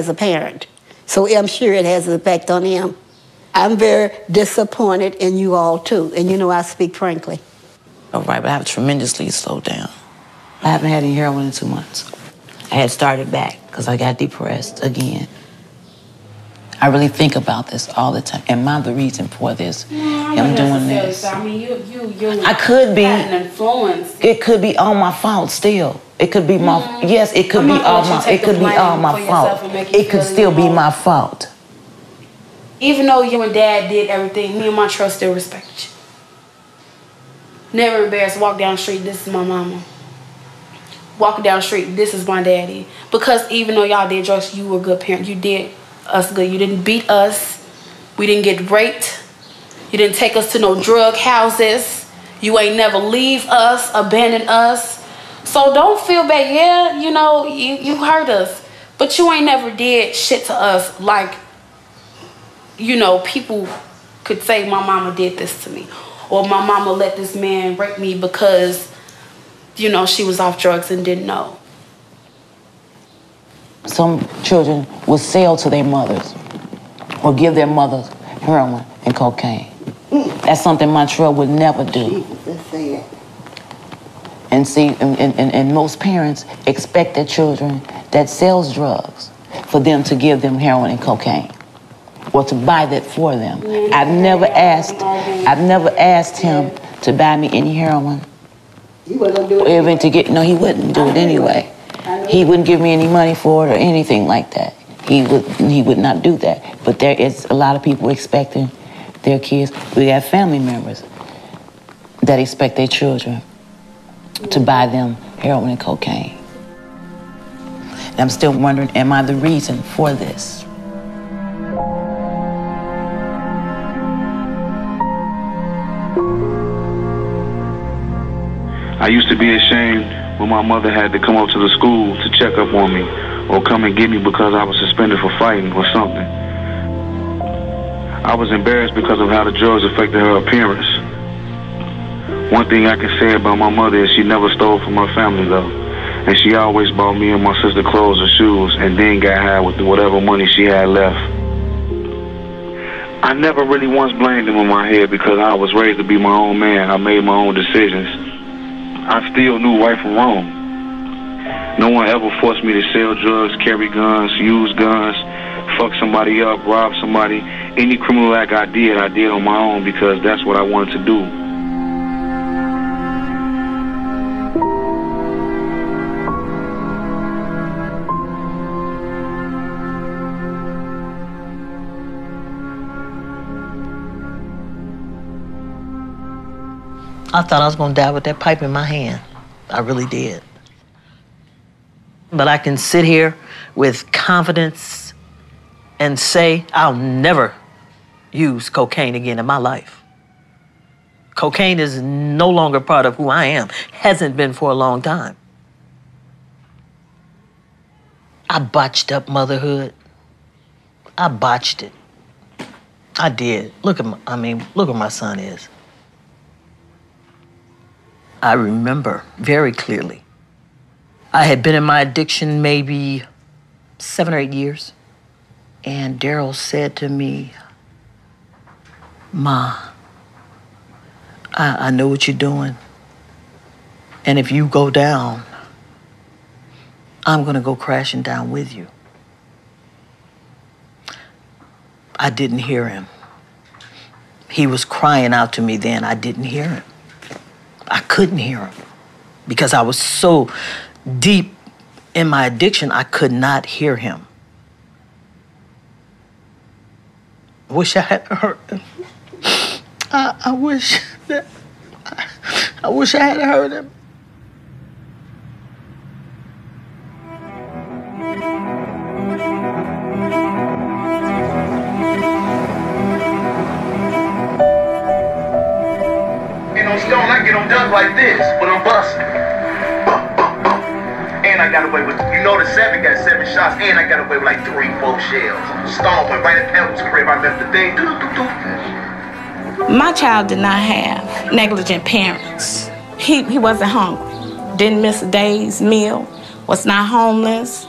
as a parent. So I'm sure it has an effect on him. I'm very disappointed in you all, too. And you know I speak frankly. All right, but I have tremendously slowed down. I haven't had any heroin in 2 months. I had started back because I got depressed again. I really think about this all the time. Am I the reason for this? Him doing this? I mean, you I could be. Had an influence. It could be all my fault still. It could be my, yes, it could be all my, it could be all my fault. It could still be my fault. Even though you and Dad did everything, me and Montreal still respect you. Never embarrassed. Walk down the street, this is my mama. Walking down the street, this is my daddy. Because even though y'all did drugs, you were a good parent. You did us good. You didn't beat us. We didn't get raped. You didn't take us to no drug houses. You ain't never leave us, abandon us. So don't feel bad. Yeah, you know, you hurt us. But you ain't never did shit to us like, you know, people could say my mama did this to me. Or my mama let this man rape me because, you know, she was off drugs and didn't know. Some children will sell to their mothers or give their mothers heroin and cocaine. That's something Montreal would never do. And see, and most parents expect their children that sells drugs for them to give them heroin and cocaine or to buy that for them. I've never asked him to buy me any heroin. He wasn't doing it. Even to get, no, he wouldn't do it anyway. He wouldn't give me any money for it or anything like that. He would not do that. But there is a lot of people expecting their kids. We have family members that expect their children to buy them heroin and cocaine. And I'm still wondering, am I the reason for this? I used to be ashamed when my mother had to come up to the school to check up on me or come and get me because I was suspended for fighting or something. I was embarrassed because of how the drugs affected her appearance. One thing I can say about my mother is she never stole from her family though. And she always bought me and my sister clothes and shoes and then got high with whatever money she had left. I never really once blamed them in my head because I was raised to be my own man. I made my own decisions. I still knew right from wrong. No one ever forced me to sell drugs, carry guns, use guns, fuck somebody up, rob somebody. Any criminal act I did on my own because that's what I wanted to do. I thought I was going to die with that pipe in my hand. I really did. But I can sit here with confidence and say I'll never use cocaine again in my life. Cocaine is no longer part of who I am. Hasn't been for a long time. I botched up motherhood. I botched it. I did. Look where my son is. I remember very clearly. I had been in my addiction maybe 7 or 8 years. And Daryl said to me, Ma, I know what you're doing. And if you go down, I'm gonna go crashing down with you. I didn't hear him. He was crying out to me then. I didn't hear him. I couldn't hear him because I was so deep in my addiction, I could not hear him. I wish I had heard him. I wish I had heard him. I get them done like this, but I'm busting. And I got away with, you know, the 7 got 7 shots, and I got away with like 3, 4 shells. Stone went right at Pebbles' crib. I left the thing. My child did not have negligent parents. He wasn't hungry, didn't miss a day's meal, was not homeless.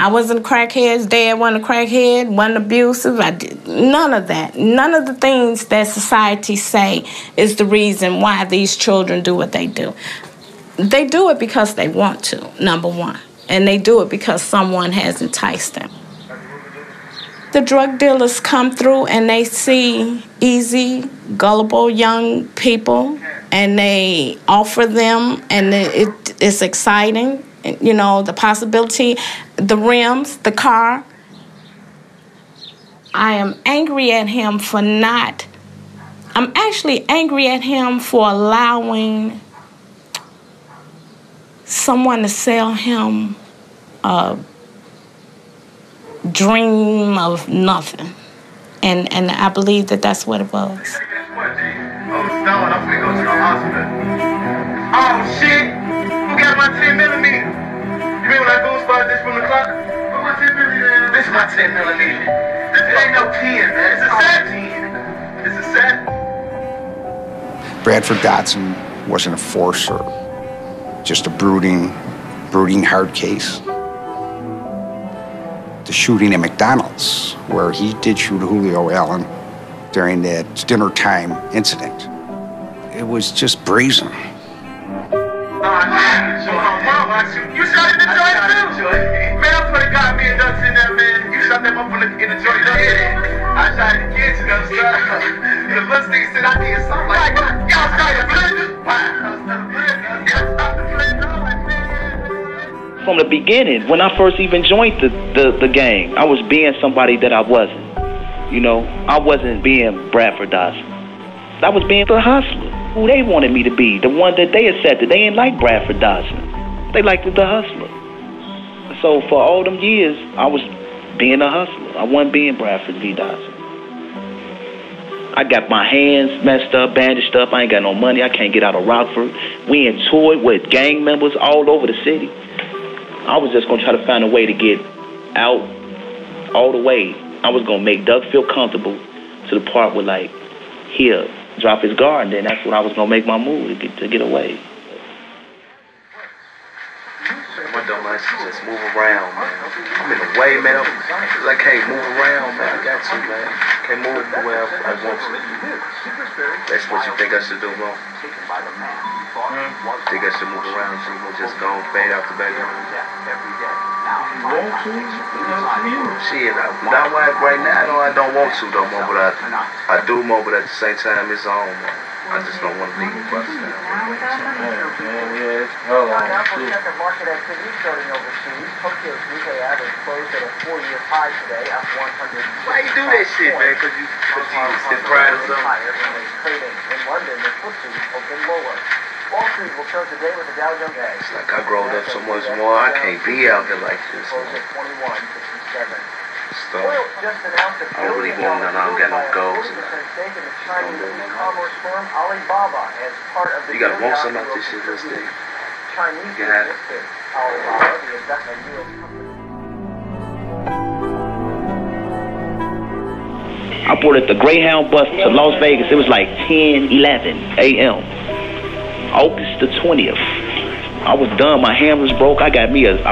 I wasn't a crackhead. His dad wasn't a crackhead, wasn't abusive. I did none of that. None of the things that society say is the reason why these children do what they do. They do it because they want to, number one. And they do it because someone has enticed them. The drug dealers come through and they see easy, gullible young people, and they offer them, and it's exciting. You know, the possibility, the rims, the car. I am angry at him for not, I'm actually angry at him for allowing someone to sell him a dream of nothing. And I believe that that's what it was. Oh, Stone, I'm finna go to the hospital. Oh, shit! Who got my 10 millimeter? You remember when I goosebumps this from the clock? What's my 10 millimeter? This is my 10 millimeter. This ain't no 10, man. It's a set. It's a set. Bradford Dotson wasn't a forcer, just a brooding, hard case. The shooting at McDonald's, where he did shoot Julio Allen during that dinner time incident, it was just brazen. You shot in the joint too? Man, I swear to God, me and Ducks in there, man. You shot that motherfucker in the joint. I shot the kids in the other side. The first thing said I did something like, y'all started bleeding. Y'all started bleeding. From the beginning, when I first even joined the gang, I was being somebody that I wasn't. You know, I wasn't being Bradford Dotson. I was being the hustler, who they wanted me to be, the one that they accepted. They didn't like Bradford Dotson. They liked the hustler. So for all them years, I was being a hustler. I wasn't being Bradford V. Dotson. I got my hands messed up, bandaged up. I ain't got no money. I can't get out of Rockford. We in tour with gang members all over the city. I was just going to try to find a way to get out all the way. I was going to make Doug feel comfortable to the part where, like, he'll drop his guard, and then that's when I was going to make my move to get away. My dumb ass just move around, man. I'm in the way, man. I can't move around, man. I got to, man. Can't move where I want to. That's what you think I should do, bro? Think I should move around so we'll just go and fade out the background? Shit, not right now, though. I don't want to, though, more, but I do more, but at the same time, it's on, man. I just don't want to leave the bus down. Market activity starting overseas. Tokyo's Nikkei average closed at a 4-year high today, up 100. Why you do that shit, man? Because you sit pride or something? Trading in London, the FTSE opened lower. Wall Street will close today with the Dow Jones. It's like I growed up so much more. I can't be out there like this. Closed at 21.67. I don't really want none. I don't got no goals. You gotta want something like this shit this day. You can have it. I boarded the Greyhound bus to Las Vegas. It was like 10:11 a.m. August the 20th. I was done. My hand was broke. I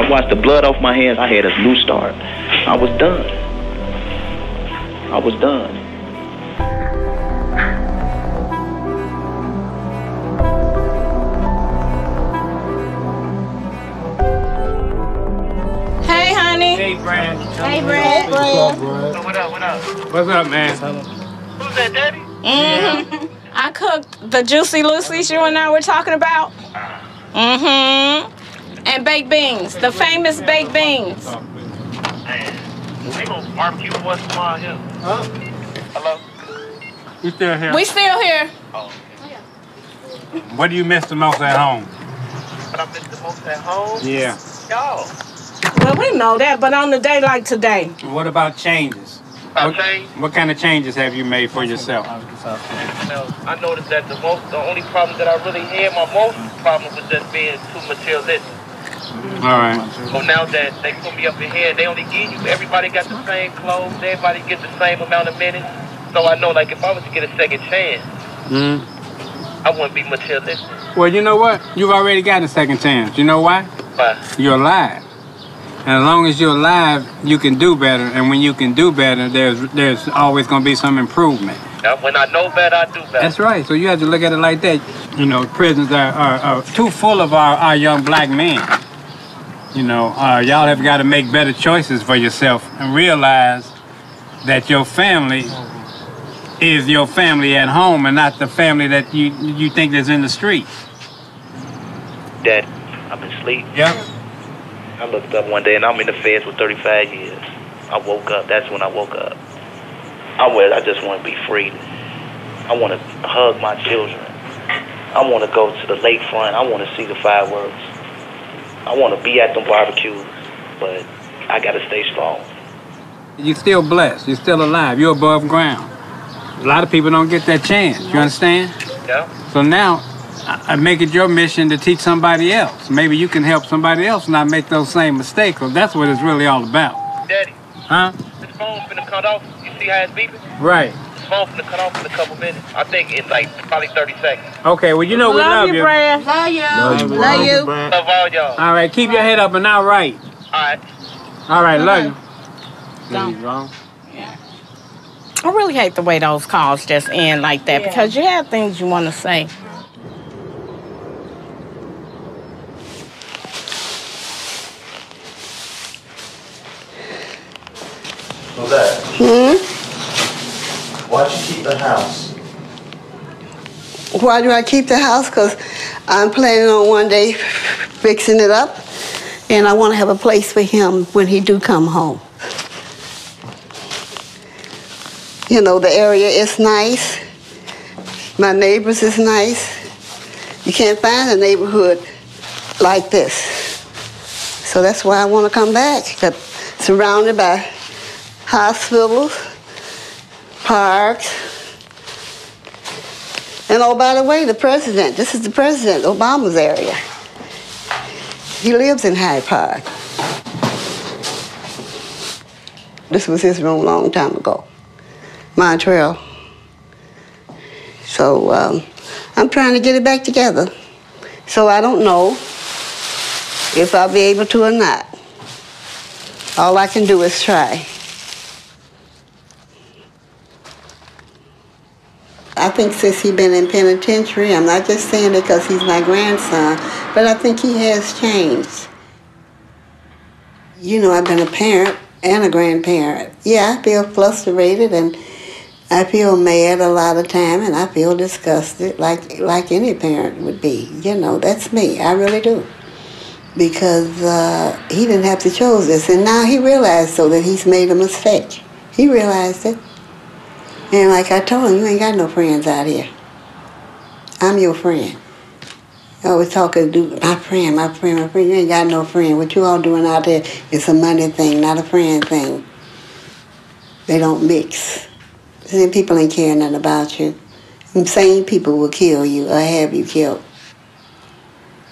washed the blood off my hands. I had a new start. I was done. I was done. Hey, honey. Hey, Brad. Hey, Brad. What up? What's up, man? Who's that, Daddy? Mm-hmm. I cooked the Juicy Lucy's you and I were talking about. Mm-hmm. And baked beans, the famous baked beans. They gonna barbecue for us tomorrow here. Huh? Hello? We still here. We still here. Oh. What do you miss the most at home? What I miss the most at home? Yeah. Y'all. Well, we know that, but on a day like today. What about changes? What kind of changes have you made for yourself? I noticed that the only problem that I really had, my most problem was just being too materialistic. All right. So now that they put me up in here, they only give you, everybody got the same clothes, everybody get the same amount of minutes. So I know, like, if I was to get a second chance, I wouldn't be materialistic. Well, you know what? You've already gotten a second chance. You know why? Why? You're alive. And as long as you're alive, you can do better. And when you can do better, there's always going to be some improvement. When I know better, I do better. That's right. So you have to look at it like that. You know, prisons are too full of our young black men. You know, y'all have got to make better choices for yourself and realize that your family is your family at home and not the family that you think is in the streets. Dad, I've been asleep. Yep. I looked up one day and I'm in the feds for 35 years. I woke up. That's when I woke up. I just want to be free. I want to hug my children. I want to go to the lakefront. I want to see the fireworks. I want to be at them barbecues, but I got to stay strong. You're still blessed. You're still alive. You're above ground. A lot of people don't get that chance. You understand? Yeah. So now, I make it your mission to teach somebody else. Maybe you can help somebody else not make those same mistakes, because that's what it's really all about. Daddy. Huh? This phone's finna cut off. You see how it's beeping? Right. This phone's finna cut off in a couple minutes. I think it's like probably 30 seconds. Okay, well, you know we love you. Brad. Love you. Love you. Love all y'all. All right, keep your head up and I'll write. All right. All right, love you. Wrong. Yeah. I really hate the way those calls just end like that because you have things you want to say. What's that? Why'd you keep the house? Why do I keep the house? Because I'm planning on one day fixing it up, and I want to have a place for him when he do come home. You know, the area is nice. My neighbors is nice. You can't find a neighborhood like this. So that's why I want to come back. Surrounded by hospitals, parks. And oh, by the way, the president, this is the president, Obama's area. He lives in Hyde Park. This was his room a long time ago, Montreal. So I'm trying to get it back together. So I don't know if I'll be able to or not. All I can do is try. I think since he's been in penitentiary, I'm not just saying it because he's my grandson, but I think he has changed. You know, I've been a parent and a grandparent. Yeah, I feel frustrated and I feel mad a lot of time and I feel disgusted like any parent would be. You know, that's me. I really do. Because he didn't have to choose this. And now he realized so that he's made a mistake. He realized it. And like I told him, you ain't got no friends out here. I'm your friend. I always talking to my friend. You ain't got no friend. What you all doing out there is a money thing, not a friend thing. They don't mix. Then people ain't caring nothing about you. Them same people will kill you or have you killed.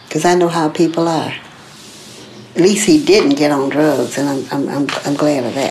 Because I know how people are. At least he didn't get on drugs, and I'm glad of that.